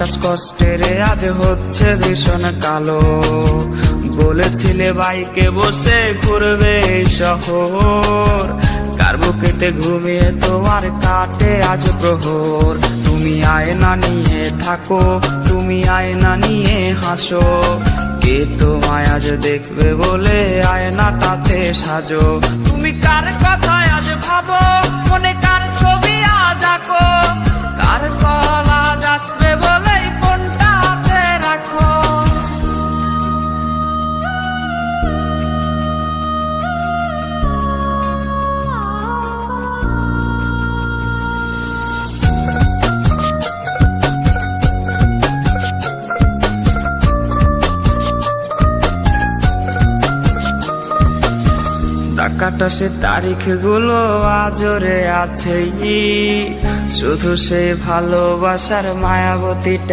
আকাশ কষ্টের আজ হচ্ছে ভীষণ কালো। বলেছিলে বাইকে বসে ঘুরবে এই শহর, কার বুকেতে ঘুমিয়ে তোমার কাটে আজ প্রহর। তুমি আয়না নিয়ে থাকো, তুমি আয়না নিয়ে হাসো, কে তোমায় আজ দেখবে বলে আয়নাটাতে সাজো। তুমি কার কথায় আজ ভাবো, মনে কার ছবি আজ আঁকো, কার কল আজ আসবে বলে ফোনটা হাতে রাখো। টাকাটা সে তারিখ গুলো আজরে আছেই, শুধু সে ভালোবাসার মায়াবতীটা